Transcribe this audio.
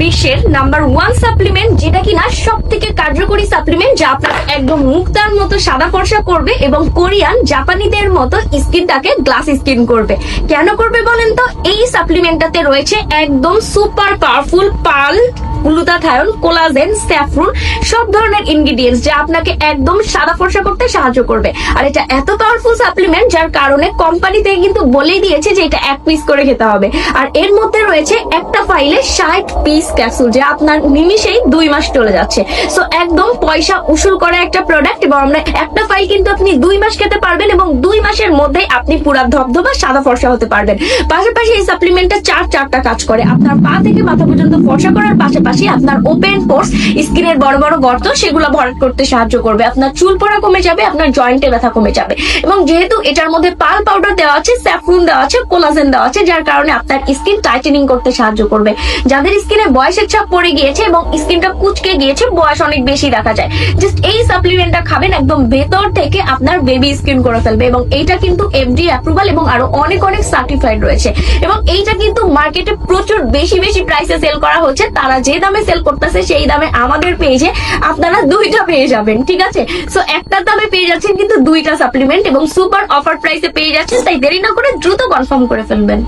বিশ্বের number 1 supplement, যেটা কিনা সব থেকে কার্যকরী সাপ্লিমেন্ট, যা আপনার একদম মুক্তার মতো সাদা ফর্সা করবে এবং কোরিয়ান জাপানিদের মতো স্কিনটাকে গ্লাস স্কিন করবে। কেন করবে বলেন তো? এই সাপ্লিমেন্টটাতে রয়েছে একদম super powerful pearl, glutathione, collagen, saffron, সব ধরনের ইনগ্রিডিয়েন্টস যা আপনাকে একদম সাদা ফর্সা করতে সাহায্য করবে। আর এটা এত পাওয়ারফুল সাপ্লিমেন্ট যার কারণে কোম্পানি থেকে কিন্তু বলেই দিয়েছে যে এটা 1 পিস করে খেতে হবে। আর এর মধ্যে রয়েছে একটা ফাইলে 60 পিস ক্যাপসুল, যা আপনার নিমিশেই 2 মাস চলে যাচ্ছে। সো একদম পয়সা উসুল করা একটা প্রোডাক্ট, এবং আমরা একটা ফাইল কিন্তু আপনি 2 মাস খেতে পারবেন এবং 2 মাসের মধ্যেই আপনি পুরা ধবধবা সাদা ফর্সা হতে পারবেন। পাশাপাশি এই সাপ্লিমেন্টটা চারটা কাজ করে। আপনার পা থেকে মাথা পর্যন্ত ফর্সা করার পাশাপাশি আপনার ওপেন পোর্স, স্কিনের বড় বড় গর্ত, সেগুলো ভরাট করতে সাহায্য করবে। আপনার চুল পড়া কমে যাবে, আপনার জয়েন্টে ব্যথা কমে যাবে। এবং যেহেতু এটার মধ্যে পাল পাউডার দেওয়া আছে, স্যাফরন দেওয়া আছে, কোলাজেন দেওয়া আছে, যার কারণে আপনার স্কিন টাইটেনিং করতে সাহায্য করবে। যাদের স্কিনে বয়সের ছাপ পড়ে গিয়েছে এবং স্কিনটা কুচকে গিয়েছে, বয়স অনেক বেশি দেখা যায়, জাস্ট এই সাপ্লিমেন্টটা খাবেন, একদম ভেতর থেকে আপনার বেবি স্কিন করে ফেলবে। এবং এইটা কিন্তু এফডি অ্যাপ্রুভাল এবং আরো অনেক সার্টিফাইড রয়েছে। এবং এইটা কিন্তু মার্কেটে প্রচুর বেশি প্রাইসে সেল করা হচ্ছে। তারা যে দামে সেল করতেছে সেই দামে আমাদের পেজে আপনারা 2টা পেয়ে যাবেন, ঠিক আছে? সো একটার দামে পেয়ে যাচ্ছেন কিন্তু 2টা সাপ্লিমেন্ট এবং সুপার অফার প্রাইসে পেয়ে যাচ্ছেন। তাই দেরি না করে দ্রুত কনফার্ম করে ফেলবেন।